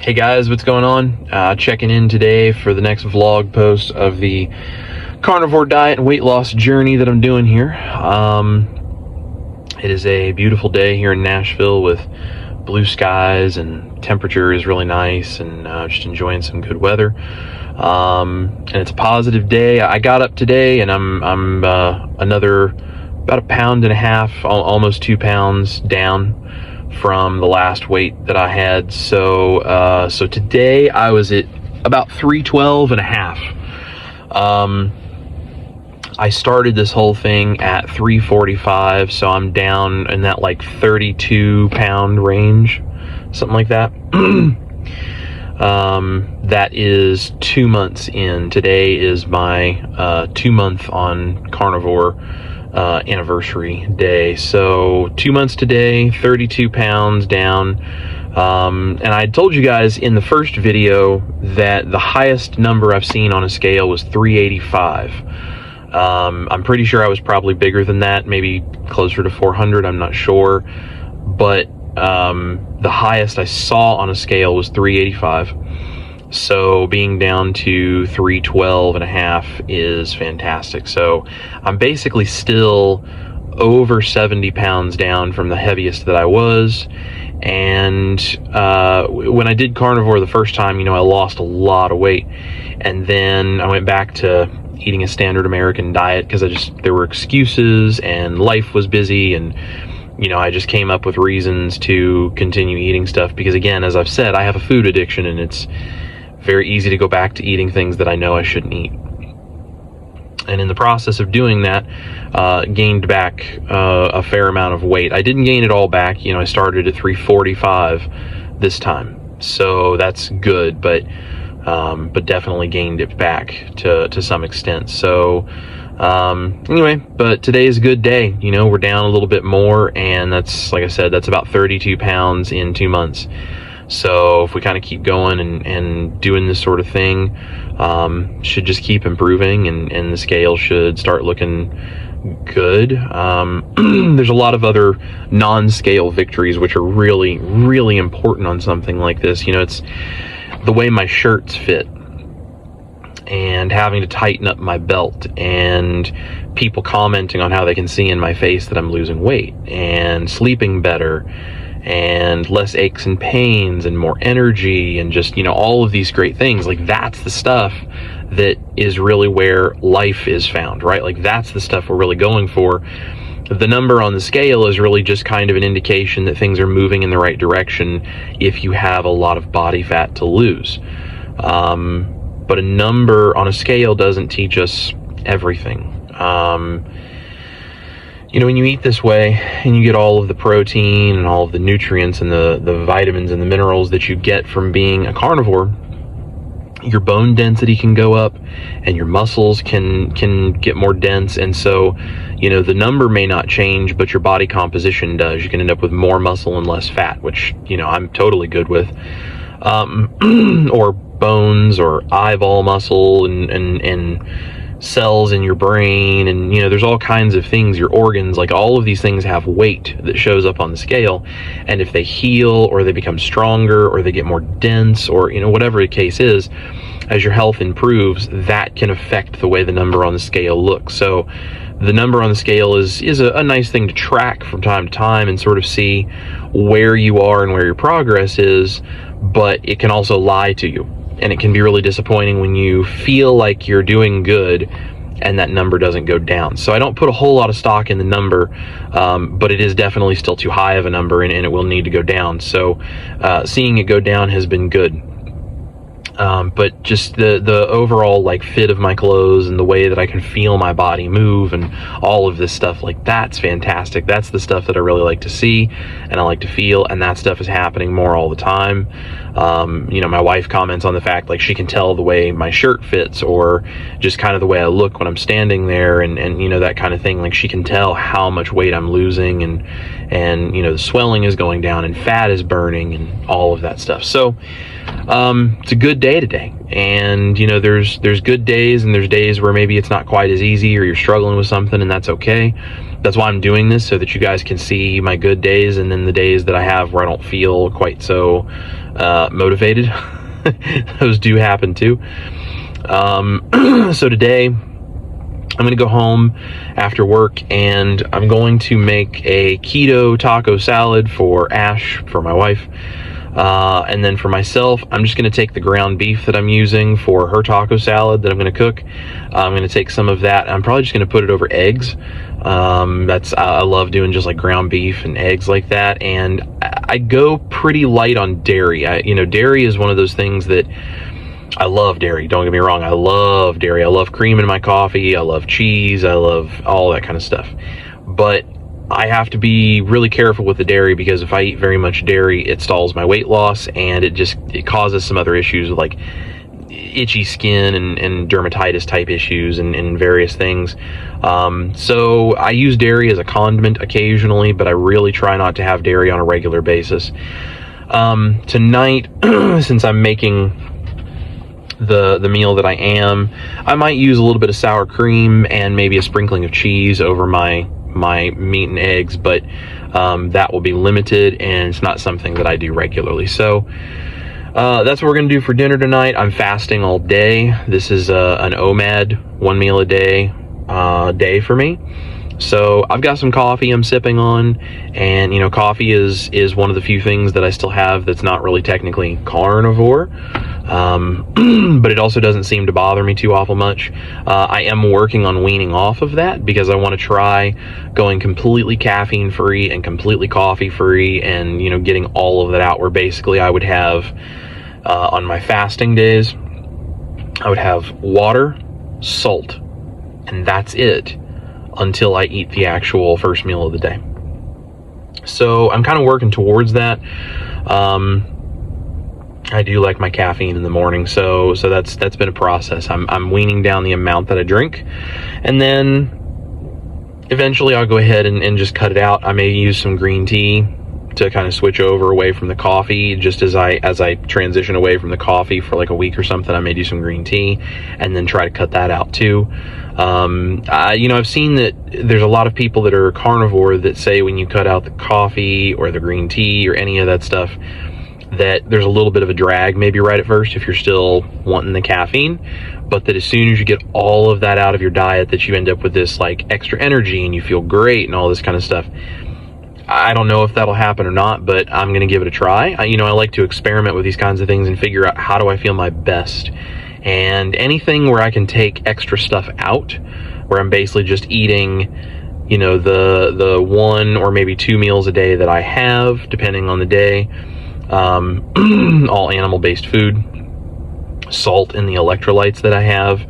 Hey guys, what's going on? Checking in today for the next vlog post of the carnivore diet and weight loss journey that I'm doing here. It is a beautiful day here in Nashville with blue skies, and temperature is really nice, and just enjoying some good weather. And it's a positive day. I got up today and I'm another about 1.5 pounds, almost 2 pounds down from the last weight that I had. So today I was at about 312.5. I started this whole thing at 345, so I'm down in that like 32 pound range, something like that. That is 2 months in. Today is my 2 month on carnivore anniversary day. So 2 months today, 32 pounds down. And I told you guys in the first video that the highest number I've seen on a scale was 385. I'm pretty sure I was probably bigger than that, maybe closer to 400, I'm not sure. But the highest I saw on a scale was 385. So being down to 312.5 is fantastic. So I'm basically still over 70 pounds down from the heaviest that I was. And when I did carnivore the first time, I lost a lot of weight. And then I went back to eating a standard American diet because there were excuses and life was busy, and I just came up with reasons to continue eating stuff because, again, as I've said, I have a food addiction, and it's very easy to go back to eating things that I know I shouldn't eat. And in the process of doing that, gained back a fair amount of weight. I didn't gain it all back. I started at 345 this time, so that's good, but definitely gained it back to some extent. So anyway, but today is a good day. We're down a little bit more, and that's, like I said, that's about 32 pounds in 2 months. So if we kind of keep going and doing this sort of thing, should just keep improving, and the scale should start looking good. There's a lot of other non-scale victories which are really, really important on something like this. It's the way my shirts fit, and having to tighten up my belt, and people commenting on how they can see in my face that I'm losing weight, and sleeping better, and less aches and pains, and more energy, and just, all of these great things. Like, that's the stuff that is really where life is found, right? Like, that's the stuff we're really going for. The number on the scale is really just kind of an indication that things are moving in the right direction if you have a lot of body fat to lose. But a number on a scale doesn't teach us everything. When you eat this way and you get all of the protein and all of the nutrients and the vitamins and the minerals that you get from being a carnivore, your bone density can go up and your muscles can get more dense. And so, the number may not change, but your body composition does. You can end up with more muscle and less fat, which, I'm totally good with. Or bones or eyeball muscle and cells in your brain, and there's all kinds of things, your organs, like all of these things have weight that shows up on the scale, and if they heal or they become stronger or they get more dense, or whatever the case is, as your health improves, that can affect the way the number on the scale looks. So the number on the scale is a nice thing to track from time to time and sort of see where you are and where your progress is, but it can also lie to you. And it can be really disappointing when you feel like you're doing good and that number doesn't go down. So I don't put a whole lot of stock in the number, but it is definitely still too high of a number, and it will need to go down. So seeing it go down has been good. But just the overall fit of my clothes and the way that I can feel my body move and all of this stuff, that's fantastic. That's the stuff that I really like to see and I like to feel, and that stuff is happening more all the time. My wife comments on the fact she can tell the way my shirt fits, or just kind of the way I look when I'm standing there, and that kind of thing. She can tell how much weight I'm losing, and the swelling is going down and fat is burning and all of that stuff. So it's a good day today. And, you know, there's good days and there's days where maybe it's not quite as easy or you're struggling with something, and that's okay. That's why I'm doing this, so that you guys can see my good days and then the days that I have where I don't feel quite so motivated. Those do happen too. So today I'm going to go home after work and I'm going to make a keto taco salad for Ash, for my wife. And then for myself, I'm just going to take the ground beef that I'm using for her taco salad that I'm going to cook. I'm going to take some of that. I'm probably just going to put it over eggs. I love doing just like ground beef and eggs like that. And I go pretty light on dairy. Dairy is one of those things that I love. Dairy, don't get me wrong. I love dairy. I love cream in my coffee. I love cheese. I love all that kind of stuff. But I have to be really careful with the dairy, because if I eat very much dairy, it stalls my weight loss, and it causes some other issues with like itchy skin and dermatitis type issues and various things. So I use dairy as a condiment occasionally, but I really try not to have dairy on a regular basis. Tonight, since I'm making the meal that I might use a little bit of sour cream and maybe a sprinkling of cheese over my meat and eggs, but that will be limited, and it's not something that I do regularly. So that's what we're gonna do for dinner tonight. I'm fasting all day. This is an OMAD, 1 meal a day day for me. So I've got some coffee I'm sipping on, and you know, coffee is one of the few things that I still have that's not really technically carnivore. But it also doesn't seem to bother me too awful much. I am working on weaning off of that, because I want to try going completely caffeine free and completely coffee free, and you know, getting all of that out, where basically I would have on my fasting days, I would have water, salt, and that's it until I eat the actual first meal of the day. So I'm kind of working towards that. I do like my caffeine in the morning, so that's been a process. I'm weaning down the amount that I drink, and then eventually I'll go ahead and just cut it out. I may use some green tea to kind of switch over away from the coffee. Just as I transition away from the coffee for like a week or something, I may do some green tea and then try to cut that out too. I've seen that there's a lot of people that are carnivore that say when you cut out the coffee or the green tea or any of that stuff, that there's a little bit of a drag maybe right at first if you're still wanting the caffeine, but that as soon as you get all of that out of your diet, that you end up with this like extra energy and you feel great and all this kind of stuff. I don't know if that'll happen or not, but I'm going to give it a try. I like to experiment with these kinds of things and figure out how do I feel my best. And anything where I can take extra stuff out, where I'm basically just eating, you know, the 1 or maybe 2 meals a day that I have, depending on the day, all animal-based food, salt in the electrolytes that I have,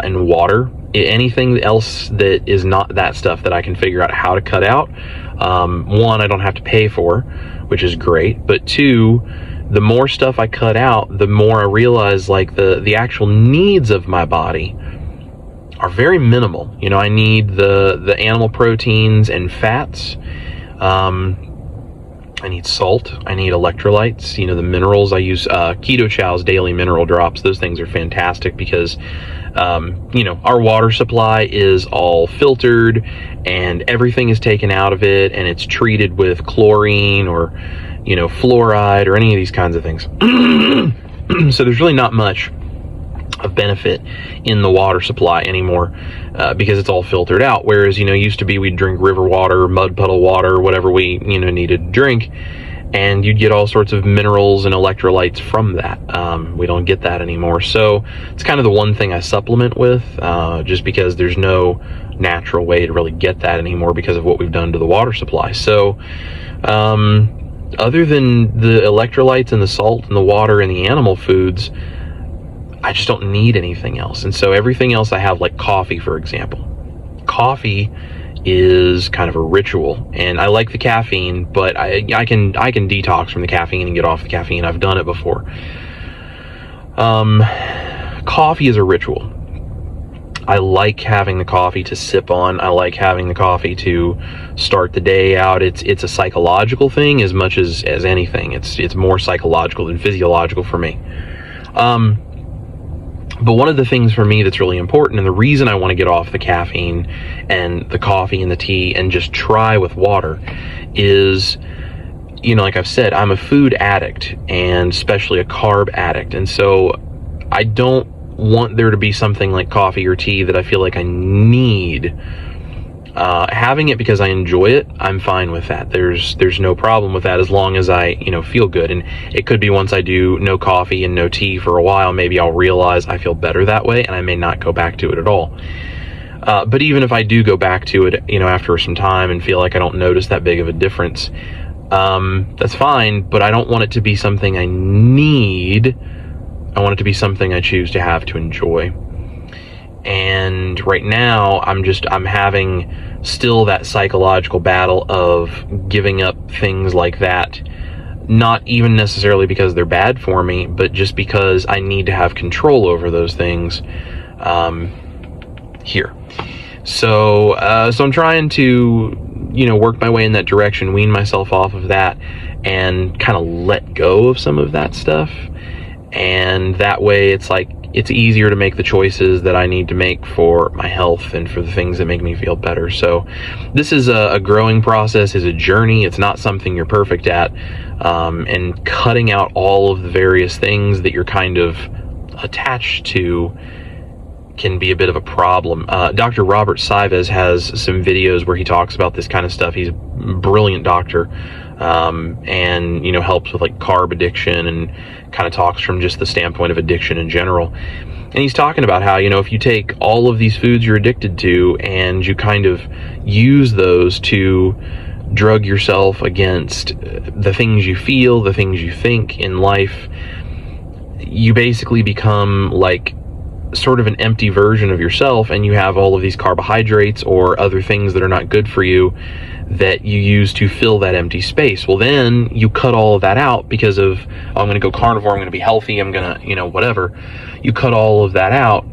and water. Anything else that is not that stuff that I can figure out how to cut out, 1, I don't have to pay for, which is great, but 2, the more stuff I cut out, the more I realize like the actual needs of my body are very minimal. You know, I need the animal proteins and fats. I need salt. I need electrolytes. You know, the minerals. I use KetoChow's daily mineral drops. Those things are fantastic because, our water supply is all filtered and everything is taken out of it, and it's treated with chlorine or, fluoride or any of these kinds of things. So there's really not much of benefit in the water supply anymore, because it's all filtered out. Whereas, used to be we'd drink river water, mud puddle water, whatever we, needed to drink, and you'd get all sorts of minerals and electrolytes from that. We don't get that anymore. So it's kind of the one thing I supplement with, just because there's no natural way to really get that anymore because of what we've done to the water supply. So, other than the electrolytes and the salt and the water and the animal foods, I just don't need anything else. And so everything else I have, like coffee, for example. Coffee is kind of a ritual, and I like the caffeine, but I can detox from the caffeine and get off the caffeine. I've done it before. Coffee is a ritual. I like having the coffee to sip on. I like having the coffee to start the day out. It's a psychological thing as much as anything. It's more psychological than physiological for me. But one of the things for me that's really important, and the reason I want to get off the caffeine and the coffee and the tea and just try with water, is, you know, like I've said, I'm a food addict, and especially a carb addict. And so I don't want there to be something like coffee or tea that I feel like I need. Having it because I enjoy it, I'm fine with that. There's no problem with that as long as I, you know, feel good. And it could be once I do no coffee and no tea for a while, maybe I'll realize I feel better that way and I may not go back to it at all. But even if I do go back to it, you know, after some time and feel like I don't notice that big of a difference, that's fine, but I don't want it to be something I need. I want it to be something I choose to have to enjoy. And right now I'm having still that psychological battle of giving up things like that, not even necessarily because they're bad for me, but just because I need to have control over those things here. So I'm trying to, you know, work my way in that direction, wean myself off of that, and kind of let go of some of that stuff. And that way it's like, it's easier to make the choices that I need to make for my health and for the things that make me feel better. So this is a growing process, is a journey. It's not something you're perfect at. And cutting out all of the various things that you're kind of attached to can be a bit of a problem. Dr. Robert Cywes has some videos where he talks about this kind of stuff. He's a brilliant doctor, and, you know, helps with like carb addiction and kind of talks from just the standpoint of addiction in general. And he's talking about how, you know, if you take all of these foods you're addicted to and you kind of use those to drug yourself against the things you feel, the things you think in life, you basically become like sort of an empty version of yourself, and you have all of these carbohydrates or other things that are not good for you that you use to fill that empty space. Well, then you cut all of that out because of, oh, I'm going to go carnivore, I'm going to be healthy, I'm going to, you know, whatever. You cut all of that out,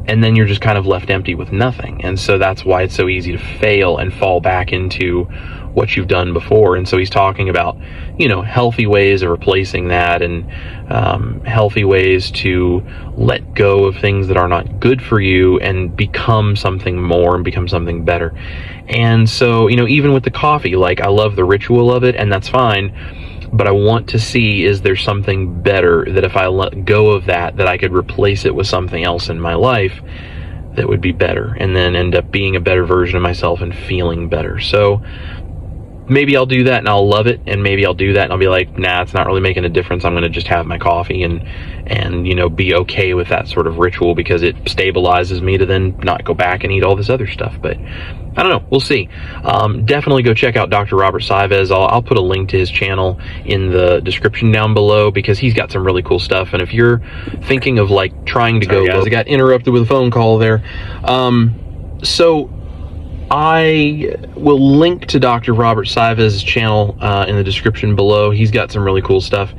and then you're just kind of left empty with nothing. And so that's why it's so easy to fail and fall back into what you've done before. And so he's talking about, you know, healthy ways of replacing that, and healthy ways to let go of things that are not good for you and become something more and become something better. And so, you know, even with the coffee, like, I love the ritual of it, and that's fine, but I want to see, is there something better that if I let go of that I could replace it with something else in my life that would be better, and then end up being a better version of myself and feeling better. So maybe I'll do that and I'll love it, and maybe I'll do that and I'll be like, nah, it's not really making a difference. I'm going to just have my coffee and, you know, be okay with that sort of ritual because it stabilizes me to then not go back and eat all this other stuff. But I don't know. We'll see. Definitely go check out Dr. Robert Cywes. I'll put a link to his channel in the description down below because he's got some really cool stuff. And if you're thinking of like trying to go, guys, I got interrupted with a phone call there. So I will link to Dr. Robert Cywes' channel in the description below. He's got some really cool stuff.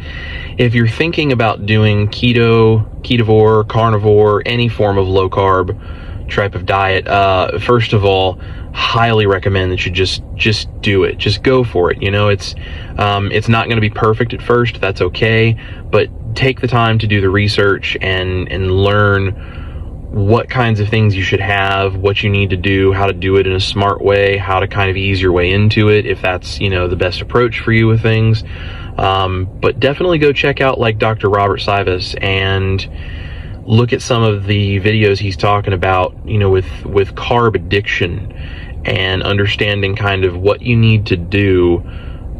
If you're thinking about doing keto, ketovore, carnivore, any form of low carb type of diet, first of all, highly recommend that you just do it. Just go for it. You know, it's not going to be perfect at first. That's okay, but take the time to do the research and learn what kinds of things you should have, what you need to do, how to do it in a smart way, how to kind of ease your way into it if that's, you know, the best approach for you with things. But definitely go check out like Dr. Robert Cywes and look at some of the videos he's talking about, you know, with carb addiction and understanding kind of what you need to do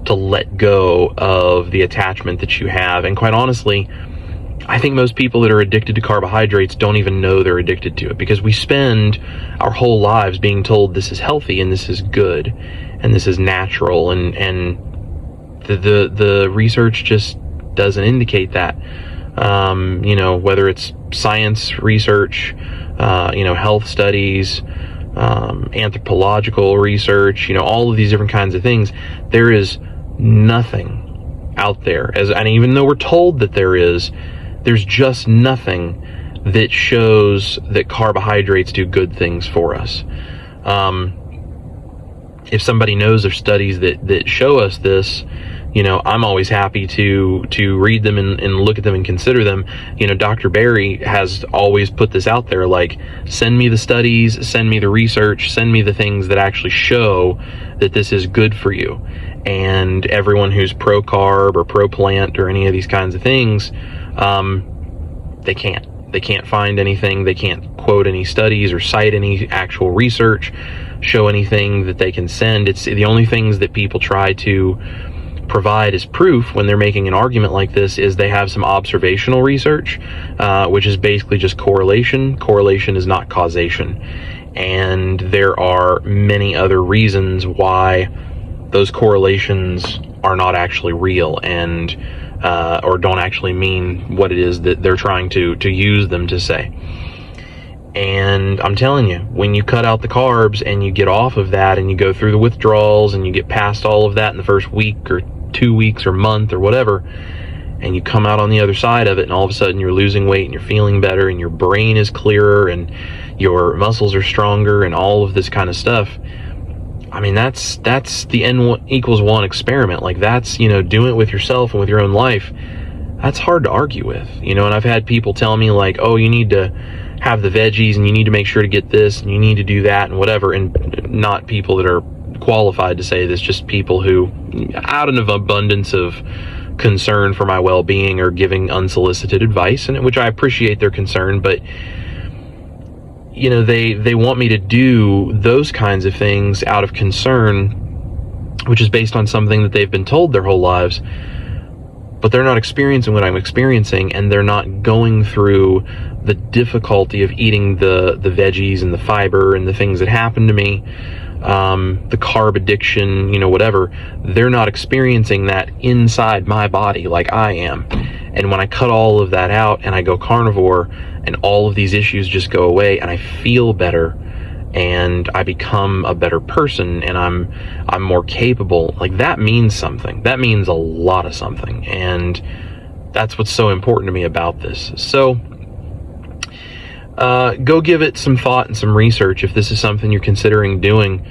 to let go of the attachment that you have. And quite honestly, I think most people that are addicted to carbohydrates don't even know they're addicted to it, because we spend our whole lives being told this is healthy and this is good and this is natural, and the research just doesn't indicate that. You know, whether it's science research, you know, health studies, anthropological research, you know, all of these different kinds of things, there is nothing out there, and even though we're told that there's just nothing that shows that carbohydrates do good things for us. If somebody knows of studies that show us this, I'm always happy to read them and look at them and consider them. Dr. Berry has always put this out there, like, send me the studies, send me the research, send me the things that actually show that this is good for you. And everyone who's pro-carb or pro-plant or any of these kinds of things, they can't find anything. They can't quote any studies or cite any actual research, show anything that they can send. It's the only things that people try to provide as proof when they're making an argument like this is they have some observational research, which is basically just correlation. Correlation is not causation. And there are many other reasons why those correlations are not actually real and or don't actually mean what it is that they're trying to use them to say. And I'm telling you, when you cut out the carbs and you get off of that and you go through the withdrawals and you get past all of that in the first week or 2 weeks or month or whatever, and you come out on the other side of it and all of a sudden you're losing weight and you're feeling better and your brain is clearer and your muscles are stronger and all of this kind of stuff. I mean, that's the N=1 experiment. Like, that's, doing it with yourself and with your own life. That's hard to argue with, and I've had people tell me, like, oh, you need to have the veggies and you need to make sure to get this and you need to do that and whatever. And not people that are qualified to say this, just people who, out of abundance of concern for my well-being, are giving unsolicited advice, and which I appreciate their concern, but they want me to do those kinds of things out of concern, which is based on something that they've been told their whole lives, but they're not experiencing what I'm experiencing, and they're not going through the difficulty of eating the veggies and the fiber and the things that happen to me, the carb addiction, whatever. They're not experiencing that inside my body like I am. And when I cut all of that out and I go carnivore, and all of these issues just go away, and I feel better, and I become a better person, and I'm more capable, like, that means something. That means a lot of something, and that's what's so important to me about this. So go give it some thought and some research if this is something you're considering doing.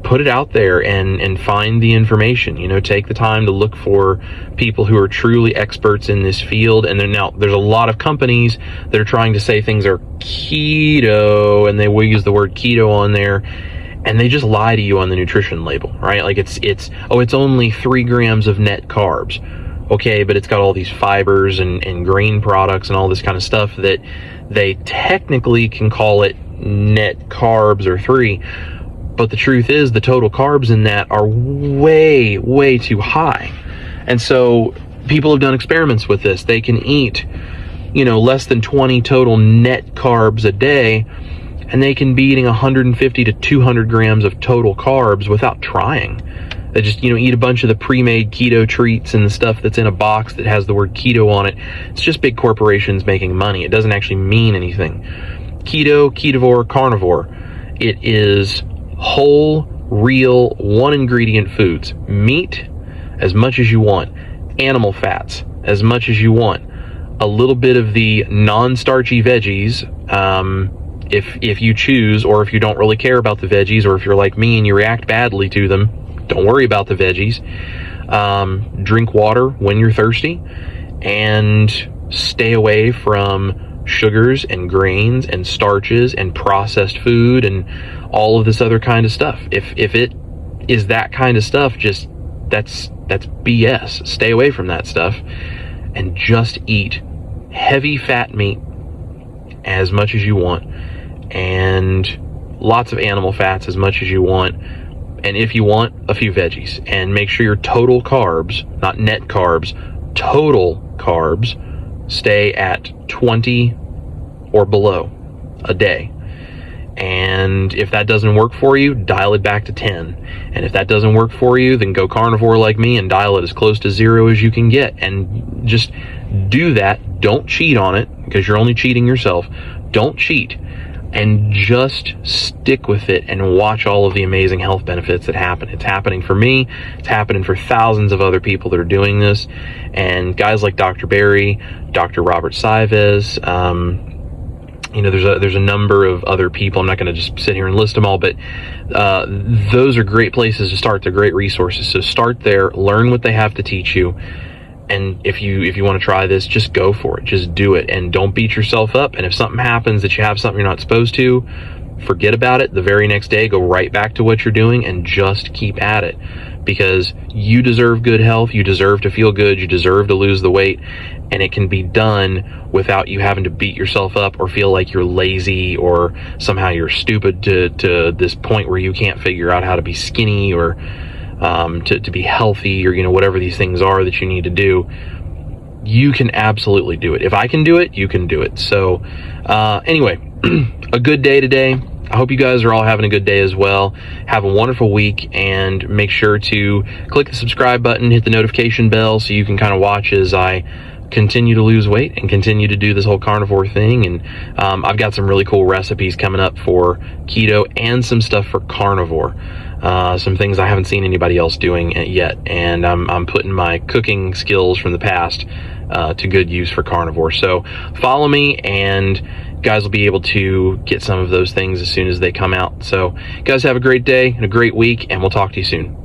Put it out there and find the information. Take the time to look for people who are truly experts in this field. And there's a lot of companies that are trying to say things are keto, and they will use the word keto on there, and they just lie to you on the nutrition label, right? Like, it's only 3 grams of net carbs. Okay, but it's got all these fibers and grain products and all this kind of stuff that they technically can call it net carbs or 3. But the truth is, the total carbs in that are way, way too high. And so people have done experiments with this. They can eat, less than 20 total net carbs a day, and they can be eating 150 to 200 grams of total carbs without trying. They just, eat a bunch of the pre-made keto treats and the stuff that's in a box that has the word keto on it. It's just big corporations making money. It doesn't actually mean anything. Keto, ketovore, carnivore. It is whole, real, one ingredient foods. Meat, as much as you want. Animal fats, as much as you want. A little bit of the non-starchy veggies, if you choose, or if you don't really care about the veggies, or if you're like me and you react badly to them, don't worry about the veggies. Drink water when you're thirsty, and stay away from sugars and grains and starches and processed food and all of this other kind of stuff. If it is that kind of stuff, just that's BS. Stay away from that stuff and just eat heavy fat meat as much as you want, and lots of animal fats as much as you want, and if you want, a few veggies. And make sure your total carbs, not net carbs, total carbs, stay at 20 or below a day. And if that doesn't work for you, dial it back to 10. And if that doesn't work for you, then go carnivore like me and dial it as close to 0 as you can get. And just do that. Don't cheat on it, because you're only cheating yourself. Don't cheat. and just stick with it and watch all of the amazing health benefits that happen. It's happening for me. It's happening for thousands of other people that are doing this. And guys like Dr. Barry, Dr. Robert Cywes, there's a number of other people. I'm not going to just sit here and list them all, but those are great places to start. They're great resources. So start there, learn what they have to teach you. And if you want to try this, just go for it. Just do it, and don't beat yourself up. And if something happens that you have something you're not supposed to, forget about it. The very next day, go right back to what you're doing and just keep at it, because you deserve good health. You deserve to feel good. You deserve to lose the weight, and it can be done without you having to beat yourself up or feel like you're lazy or somehow you're stupid to this point where you can't figure out how to be skinny or to be healthy, or whatever these things are that you need to do. You can absolutely do it. If I can do it, you can do it. So anyway, a good day today. I hope you guys are all having a good day as well. Have a wonderful week, and make sure to click the subscribe button, hit the notification bell, so you can kind of watch as I continue to lose weight and continue to do this whole carnivore thing. And I've got some really cool recipes coming up for keto and some stuff for carnivore. Some things I haven't seen anybody else doing yet, and I'm putting my cooking skills from the past to good use for carnivore. So follow me, and guys will be able to get some of those things as soon as they come out. So guys, have a great day and a great week, and we'll talk to you soon.